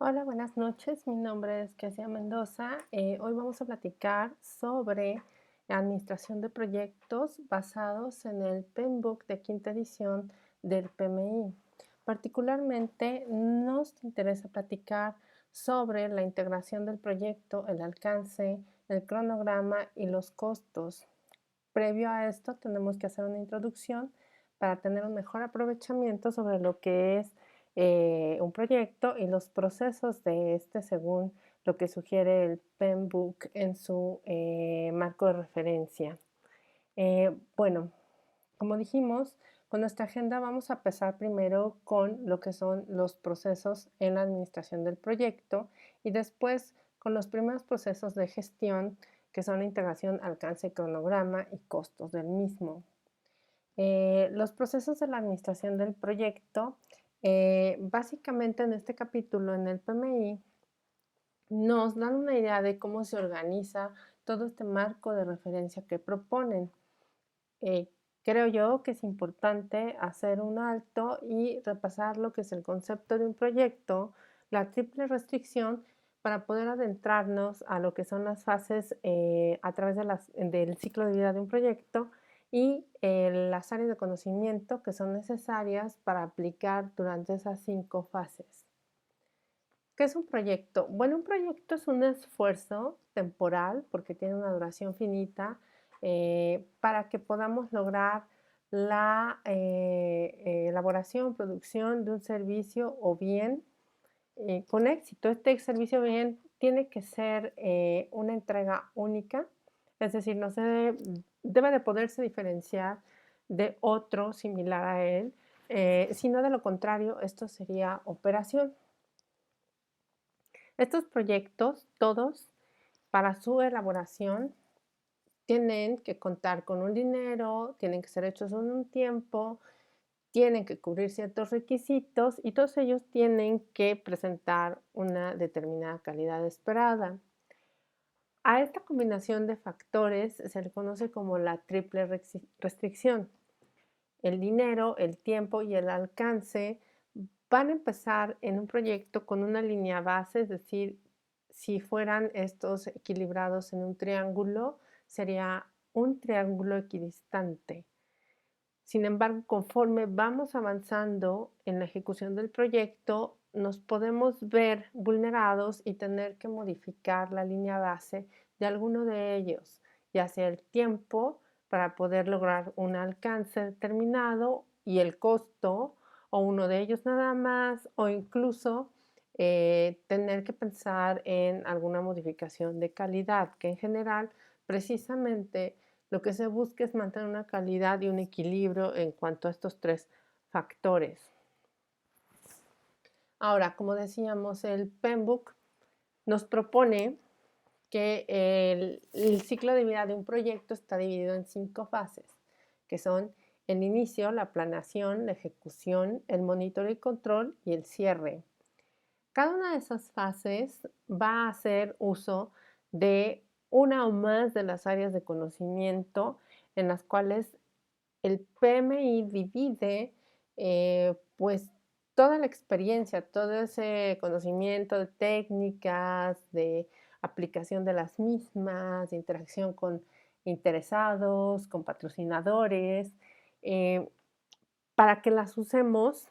Hola, buenas noches. Mi nombre es Kesia Mendoza. Hoy vamos a platicar sobre administración de proyectos basados en el Penbook de quinta edición del PMI. Particularmente nos interesa platicar sobre la integración del proyecto, el alcance, el cronograma y los costos. Previo a esto tenemos que hacer una introducción para tener un mejor aprovechamiento sobre lo que es un proyecto y los procesos de este según lo que sugiere el PMBOK en su marco de referencia. Bueno, como dijimos, con nuestra agenda vamos a empezar primero con lo que son los procesos en la administración del proyecto y después con los primeros procesos de gestión que son integración, alcance, cronograma y costos del mismo. Los procesos de la administración del proyecto, básicamente en este capítulo en el PMI, nos dan una idea de cómo se organiza todo este marco de referencia que proponen. Eh, Creo yo que es importante hacer un alto y repasar lo que es el concepto de un proyecto, la triple restricción, para poder adentrarnos a lo que son las fases a través del ciclo de vida de un proyecto y las áreas de conocimiento que son necesarias para aplicar durante esas 5 fases. ¿Qué es un proyecto? Bueno, un proyecto es un esfuerzo temporal porque tiene una duración finita para que podamos lograr la elaboración, producción de un servicio o bien con éxito. Este servicio bien tiene que ser una entrega única, es decir, no se debe de poderse diferenciar de otro similar a él, sino de lo contrario, esto sería operación. Estos proyectos, todos, para su elaboración, tienen que contar con un dinero, tienen que ser hechos en un tiempo, tienen que cubrir ciertos requisitos y todos ellos tienen que presentar una determinada calidad esperada. A esta combinación de factores se le conoce como la triple restricción. El dinero, el tiempo y el alcance van a empezar en un proyecto con una línea base, es decir, si fueran estos equilibrados en un triángulo, sería un triángulo equidistante. Sin embargo, conforme vamos avanzando en la ejecución del proyecto, nos podemos ver vulnerados y tener que modificar la línea base de alguno de ellos, ya sea el tiempo para poder lograr un alcance determinado y el costo, o uno de ellos nada más, o incluso tener que pensar en alguna modificación de calidad, que en general precisamente lo que se busca es mantener una calidad y un equilibrio en cuanto a estos 3 factores. Ahora, como decíamos, el PMBOK nos propone que el ciclo de vida de un proyecto está dividido en 5 fases, que son el inicio, la planeación, la ejecución, el monitoreo y control y el cierre. Cada una de esas fases va a hacer uso de una o más de las áreas de conocimiento en las cuales el PMI divide pues toda la experiencia, todo ese conocimiento de técnicas, de aplicación de las mismas, de interacción con interesados, con patrocinadores, eh, para que las usemos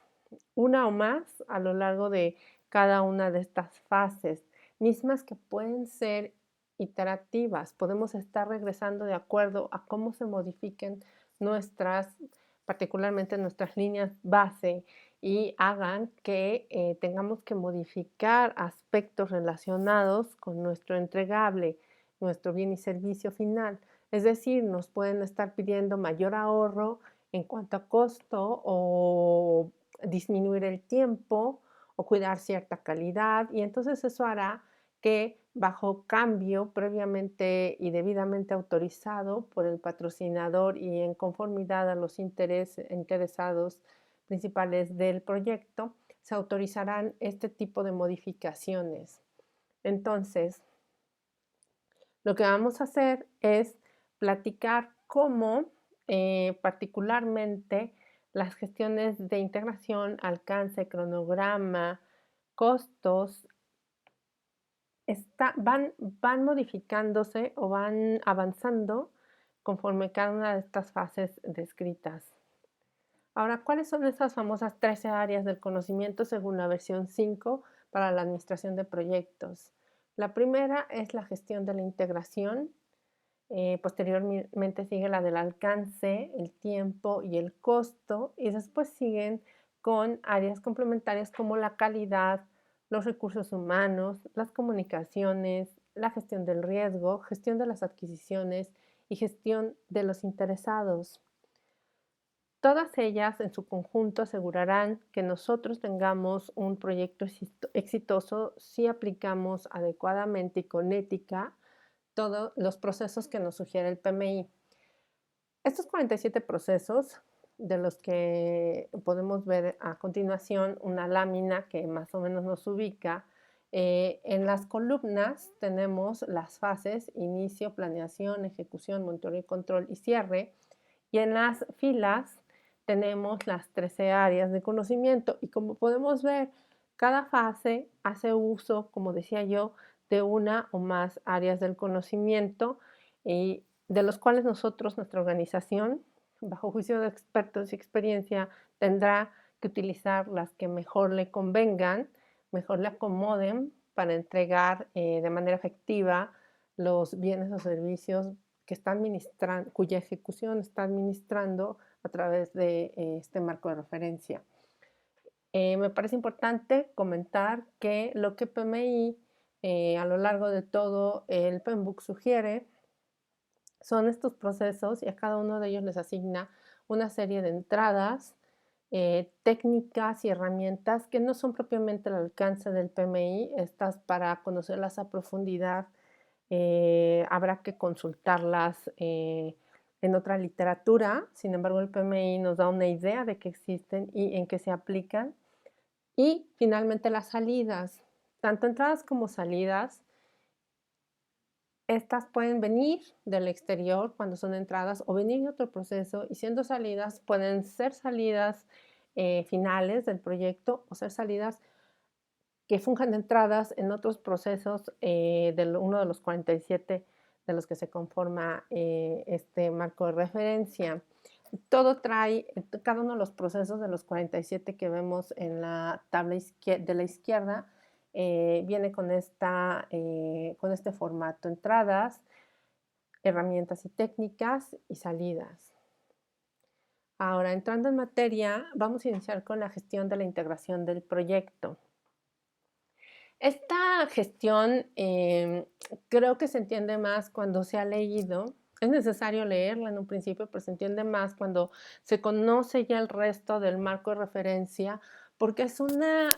una o más a lo largo de cada una de estas fases, mismas que pueden ser iterativas. Podemos estar regresando de acuerdo a cómo se modifiquen nuestras, particularmente nuestras líneas base y hagan que tengamos que modificar aspectos relacionados con nuestro entregable, nuestro bien y servicio final. Es decir, nos pueden estar pidiendo mayor ahorro en cuanto a costo o disminuir el tiempo o cuidar cierta calidad y entonces eso hará que bajo cambio previamente y debidamente autorizado por el patrocinador y en conformidad a los interesados principales del proyecto, se autorizarán este tipo de modificaciones. Entonces, lo que vamos a hacer es platicar cómo particularmente las gestiones de integración, alcance, cronograma, costos van modificándose o van avanzando conforme cada una de estas fases descritas. Ahora, ¿cuáles son esas famosas 13 áreas del conocimiento según la versión 5 para la administración de proyectos? La primera es la gestión de la integración. Posteriormente sigue la del alcance, el tiempo y el costo. Y después siguen con áreas complementarias como la calidad, los recursos humanos, las comunicaciones, la gestión del riesgo, gestión de las adquisiciones y gestión de los interesados. Todas ellas en su conjunto asegurarán que nosotros tengamos un proyecto exitoso si aplicamos adecuadamente y con ética todos los procesos que nos sugiere el PMI. Estos 47 procesos, de los que podemos ver a continuación una lámina que más o menos nos ubica, en las columnas tenemos las fases: inicio, planeación, ejecución, monitoreo, control y cierre. Y en las filas tenemos las 13 áreas de conocimiento. Y como podemos ver, cada fase hace uso, como decía yo, de una o más áreas del conocimiento, y de los cuales nosotros, nuestra organización, bajo juicio de expertos y experiencia, tendrá que utilizar las que mejor le convengan, mejor le acomoden para entregar de manera efectiva los bienes o servicios que está administrando, cuya ejecución está administrando a través de este marco de referencia. Me parece importante comentar que lo que PMI a lo largo de todo el PMBOK sugiere son estos procesos, y a cada uno de ellos les asigna una serie de entradas, técnicas y herramientas que no son propiamente al alcance del PMI. Estas, para conocerlas a profundidad, habrá que consultarlas en otra literatura. Sin embargo, el PMI nos da una idea de que existen y en qué se aplican. Y finalmente las salidas, tanto entradas como salidas. Estas pueden venir del exterior cuando son entradas o venir de otro proceso, y siendo salidas pueden ser salidas finales del proyecto o ser salidas que funjan de entradas en otros procesos de uno de los 47 de los que se conforma este marco de referencia. Todo trae, cada uno de los procesos de los 47 que vemos en la tabla de la izquierda, viene con este formato: entradas, herramientas y técnicas, y salidas. Ahora, entrando en materia, vamos a iniciar con la gestión de la integración del proyecto. Esta gestión creo que se entiende más cuando se ha leído. Es necesario leerla en un principio, pero se entiende más cuando se conoce ya el resto del marco de referencia, porque es una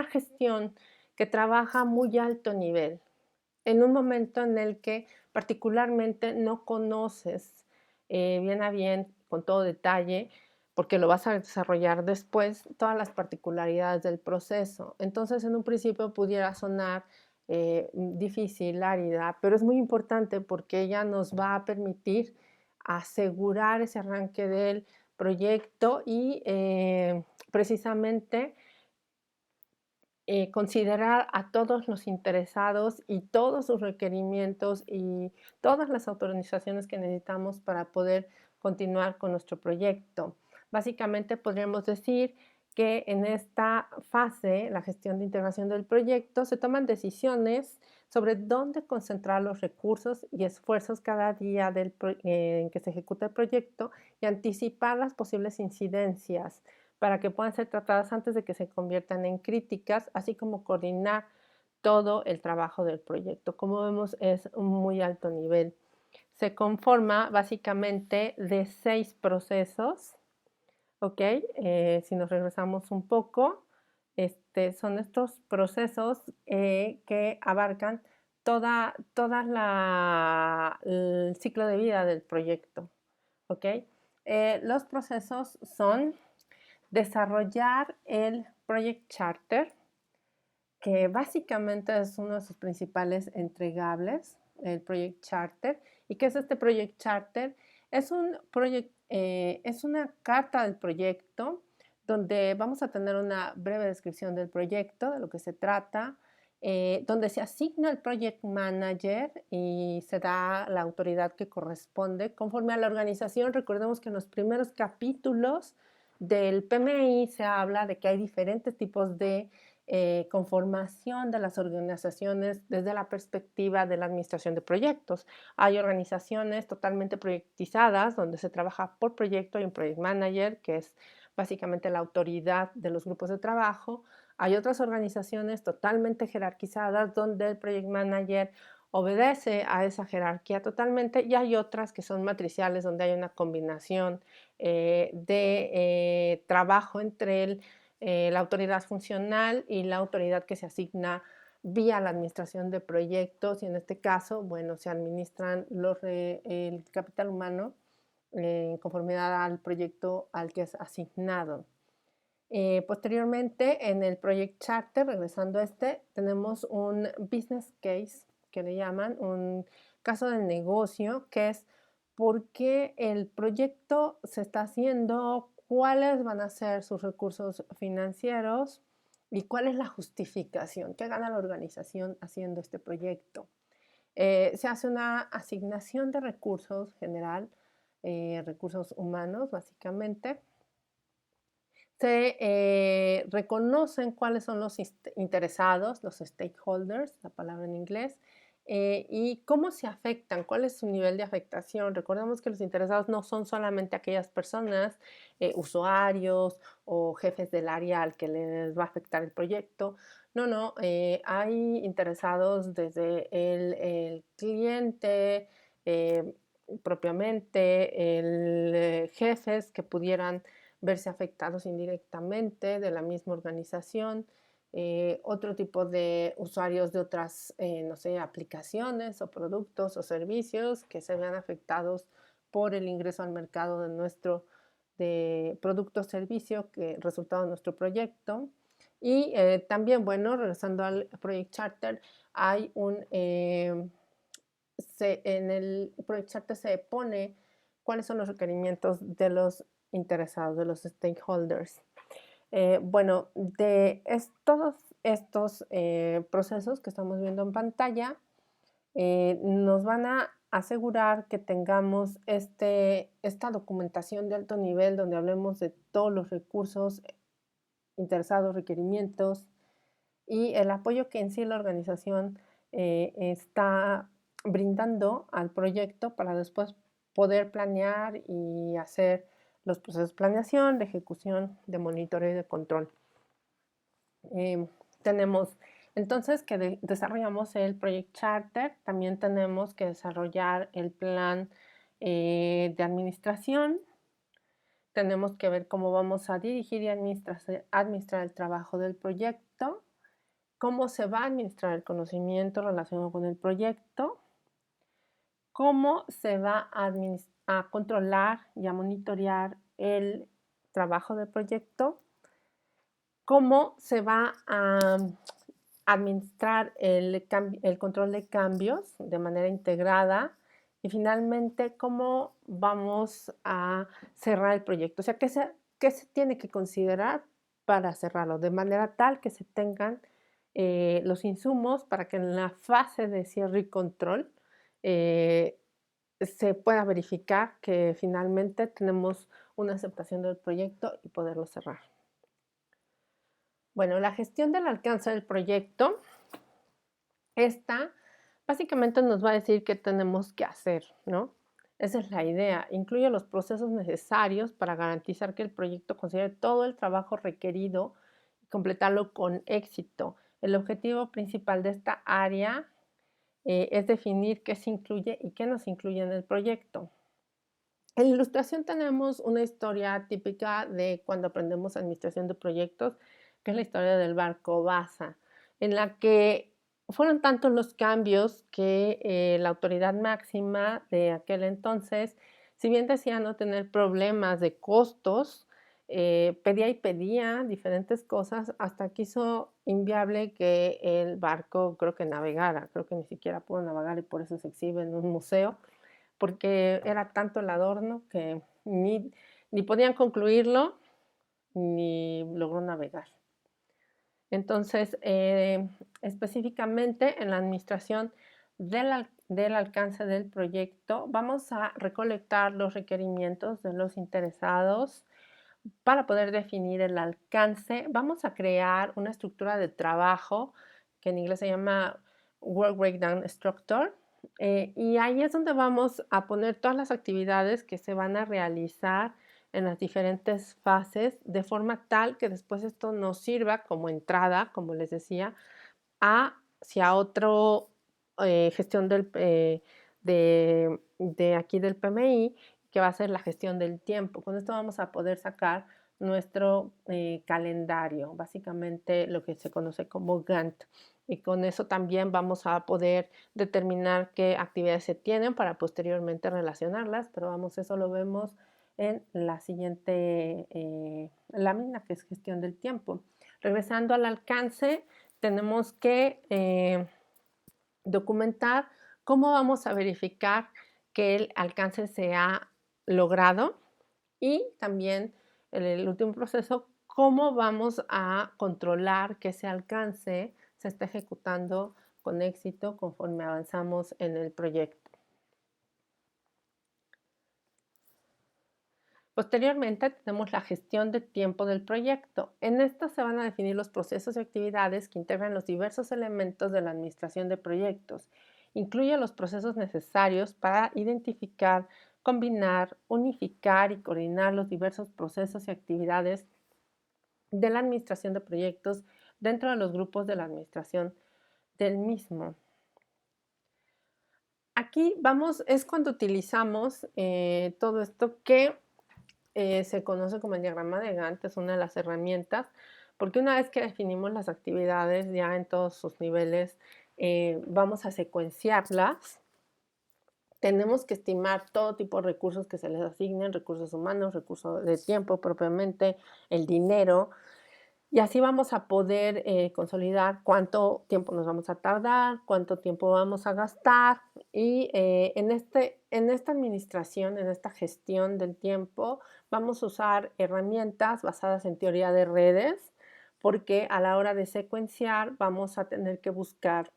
gestión que trabaja a muy alto nivel, en un momento en el que particularmente no conoces bien a bien, con todo detalle, porque lo vas a desarrollar después, todas las particularidades del proceso. Entonces, en un principio pudiera sonar difícil, árida, pero es muy importante porque ella nos va a permitir asegurar ese arranque del proyecto y precisamente considerar a todos los interesados y todos sus requerimientos y todas las autorizaciones que necesitamos para poder continuar con nuestro proyecto. Básicamente podríamos decir que en esta fase, la gestión de integración del proyecto, se toman decisiones sobre dónde concentrar los recursos y esfuerzos cada día en que se ejecuta el proyecto, y anticipar las posibles incidencias para que puedan ser tratadas antes de que se conviertan en críticas, así como coordinar todo el trabajo del proyecto. Como vemos, es un muy alto nivel. Se conforma básicamente de 6 procesos, ¿ok? Si nos regresamos un poco, son estos procesos que abarcan el ciclo de vida del proyecto, ¿ok? Los procesos son: desarrollar el Project Charter, que básicamente es uno de sus principales entregables, el Project Charter. ¿Y qué es este Project Charter? Es una carta del proyecto donde vamos a tener una breve descripción del proyecto, de lo que se trata, donde se asigna el Project Manager y se da la autoridad que corresponde conforme a la organización. Recordemos que en los primeros capítulos del PMI se habla de que hay diferentes tipos de conformación de las organizaciones desde la perspectiva de la administración de proyectos. Hay organizaciones totalmente proyectizadas donde se trabaja por proyecto. Hay un Project Manager que es básicamente la autoridad de los grupos de trabajo. Hay otras organizaciones totalmente jerarquizadas donde el Project Manager obedece a esa jerarquía totalmente, y hay otras que son matriciales donde hay una combinación de trabajo entre la autoridad funcional y la autoridad que se asigna vía la administración de proyectos, y en este caso, bueno, se administran el capital humano en conformidad al proyecto al que es asignado. Posteriormente, en el Project Charter, regresando a tenemos un business case, que le llaman, un caso de negocio, que es por qué el proyecto se está haciendo, cuáles van a ser sus recursos financieros y cuál es la justificación, qué gana la organización haciendo este proyecto. Se hace una asignación de recursos general, recursos humanos básicamente. Se reconocen cuáles son los interesados, los stakeholders, la palabra en inglés, y cómo se afectan, cuál es su nivel de afectación. Recordemos que los interesados no son solamente aquellas personas, usuarios o jefes del área al que les va a afectar el proyecto. No, no, hay interesados desde el cliente propiamente, jefes que pudieran verse afectados indirectamente de la misma organización, otro tipo de usuarios de otras, no sé, aplicaciones o productos o servicios que se vean afectados por el ingreso al mercado de nuestro producto o servicio que resultado de nuestro proyecto. Y también, bueno, regresando al Project Charter, hay en el Project Charter se pone cuáles son los requerimientos de los interesados, de los stakeholders. Bueno, todos estos procesos que estamos viendo en pantalla nos van a asegurar que tengamos esta documentación de alto nivel donde hablemos de todos los recursos interesados, requerimientos y el apoyo que en sí la organización está brindando al proyecto para después poder planear y hacer los procesos de planeación, de ejecución, de monitoreo y de control. Tenemos entonces que desarrollamos el Project Charter, también tenemos que desarrollar el plan de administración, tenemos que ver cómo vamos a dirigir y administrar el trabajo del proyecto, cómo se va a administrar el conocimiento relacionado con el proyecto, cómo se va a controlar y a monitorear el trabajo del proyecto, cómo se va a administrar el control de cambios de manera integrada y finalmente cómo vamos a cerrar el proyecto. O sea, qué se tiene que considerar para cerrarlo de manera tal que se tengan los insumos para que en la fase de cierre y control se pueda verificar que finalmente tenemos una aceptación del proyecto y poderlo cerrar. Bueno, la gestión del alcance del proyecto, esta básicamente nos va a decir qué tenemos que hacer, ¿no? Esa es la idea. Incluye los procesos necesarios para garantizar que el proyecto considere todo el trabajo requerido y completarlo con éxito. El objetivo principal de esta área es definir qué se incluye y qué no se incluye en el proyecto. En la ilustración tenemos una historia típica de cuando aprendemos administración de proyectos, que es la historia del barco Basa, en la que fueron tantos los cambios que la autoridad máxima de aquel entonces, si bien decía no tener problemas de costos, pedía y pedía diferentes cosas hasta que hizo inviable que el barco creo que navegara, creo que ni siquiera pudo navegar y por eso se exhibe en un museo, porque era tanto el adorno que ni podían concluirlo ni logró navegar. Entonces, específicamente en la administración del alcance del proyecto, vamos a recolectar los requerimientos de los interesados para poder definir el alcance. Vamos a crear una estructura de trabajo que en inglés se llama Work Breakdown Structure. Y ahí es donde vamos a poner todas las actividades que se van a realizar en las diferentes fases, de forma tal que después esto nos sirva como entrada, como les decía, hacia otro gestión de aquí del PMI, que va a ser la gestión del tiempo. Con esto vamos a poder sacar nuestro calendario, básicamente lo que se conoce como Gantt. Y con eso también vamos a poder determinar qué actividades se tienen para posteriormente relacionarlas, pero vamos, eso lo vemos en la siguiente lámina, que es gestión del tiempo. Regresando al alcance, tenemos que documentar cómo vamos a verificar que el alcance se ha logrado y también en el último proceso, cómo vamos a controlar que ese alcance se está ejecutando con éxito conforme avanzamos en el proyecto. Posteriormente tenemos la gestión de tiempo del proyecto. En esta se van a definir los procesos y actividades que integran los diversos elementos de la administración de proyectos. Incluye los procesos necesarios para identificar, combinar, unificar y coordinar los diversos procesos y actividades de la administración de proyectos dentro de los grupos de la administración del mismo. Aquí vamos, es cuando utilizamos todo esto que se conoce como el diagrama de Gantt, es una de las herramientas, porque una vez que definimos las actividades ya en todos sus niveles, vamos a secuenciarlas. Tenemos que estimar todo tipo de recursos que se les asignen, recursos humanos, recursos de tiempo propiamente, el dinero, y así vamos a poder consolidar cuánto tiempo nos vamos a tardar, cuánto tiempo vamos a gastar y en esta administración, en esta gestión del tiempo, vamos a usar herramientas basadas en teoría de redes, porque a la hora de secuenciar vamos a tener que buscar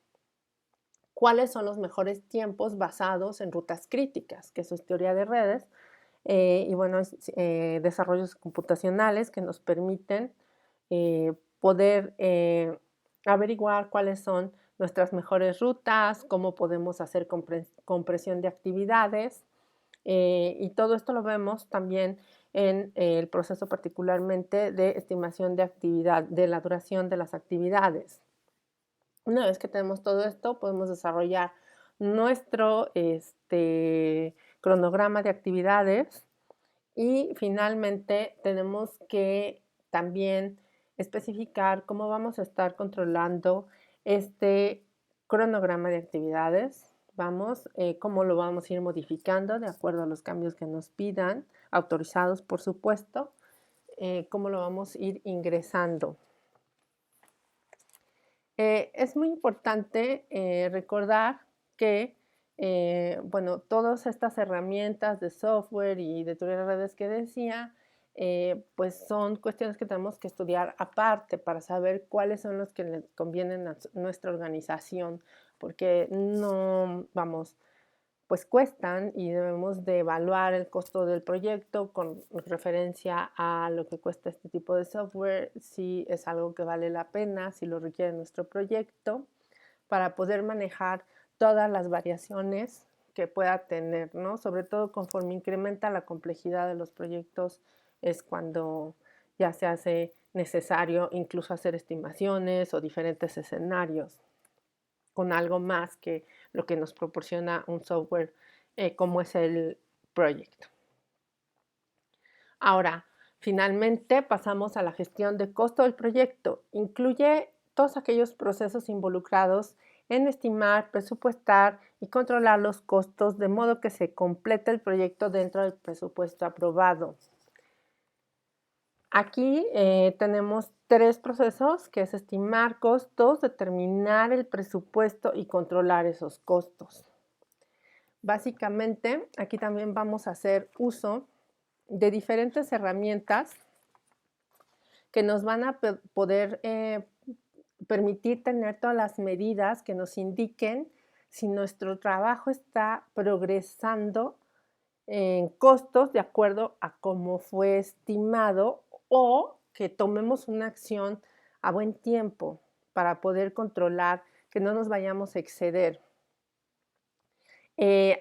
cuáles son los mejores tiempos basados en rutas críticas, que eso es teoría de redes, y bueno, desarrollos computacionales que nos permiten poder averiguar cuáles son nuestras mejores rutas, cómo podemos hacer compresión de actividades, y todo esto lo vemos también en el proceso particularmente de estimación de actividad, de la duración de las actividades. Una vez que tenemos todo esto, podemos desarrollar nuestro cronograma de actividades y finalmente tenemos que también especificar cómo vamos a estar controlando este cronograma de actividades. Vamos, cómo lo vamos a ir modificando de acuerdo a los cambios que nos pidan, autorizados por supuesto, cómo lo vamos a ir ingresando. Es muy importante recordar que, bueno, todas estas herramientas de software y de teoría de redes que decía, pues son cuestiones que tenemos que estudiar aparte para saber cuáles son los que le convienen a nuestra organización, porque no, vamos, pues cuestan y debemos de evaluar el costo del proyecto con referencia a lo que cuesta este tipo de software, si es algo que vale la pena, si lo requiere nuestro proyecto, para poder manejar todas las variaciones que pueda tener, ¿no? Sobre todo conforme incrementa la complejidad de los proyectos es cuando ya se hace necesario incluso hacer estimaciones o diferentes escenarios con algo más que lo que nos proporciona un software como es el Project. Ahora, finalmente pasamos a la gestión de costo del proyecto. Incluye todos aquellos procesos involucrados en estimar, presupuestar y controlar los costos de modo que se complete el proyecto dentro del presupuesto aprobado. Aquí tenemos tres procesos, que es estimar costos, determinar el presupuesto y controlar esos costos. Básicamente, aquí también vamos a hacer uso de diferentes herramientas que nos van a poder permitir tener todas las medidas que nos indiquen si nuestro trabajo está progresando en costos de acuerdo a cómo fue estimado o que tomemos una acción a buen tiempo para poder controlar que no nos vayamos a exceder.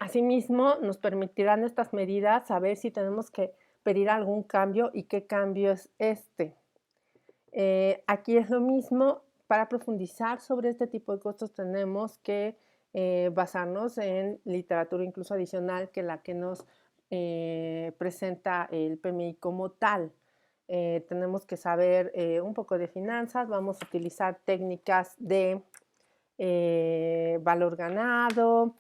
Asimismo, nos permitirán estas medidas saber si tenemos que pedir algún cambio y qué cambio es este. Aquí es lo mismo, para profundizar sobre este tipo de costos tenemos que basarnos en literatura incluso adicional que la que nos presenta el PMI como tal. Tenemos que saber un poco de finanzas, vamos a utilizar técnicas de valor ganado,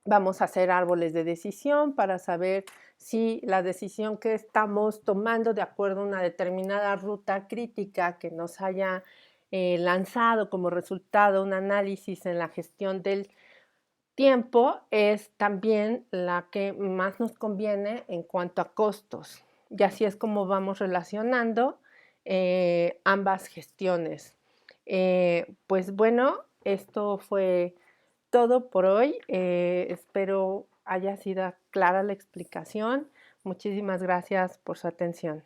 vamos a hacer árboles de decisión para saber si la decisión que estamos tomando de acuerdo a una determinada ruta crítica que nos haya lanzado como resultado un análisis en la gestión del tiempo es también la que más nos conviene en cuanto a costos. Y así es como vamos relacionando ambas gestiones. Pues bueno, esto fue todo por hoy. Espero haya sido clara la explicación. Muchísimas gracias por su atención.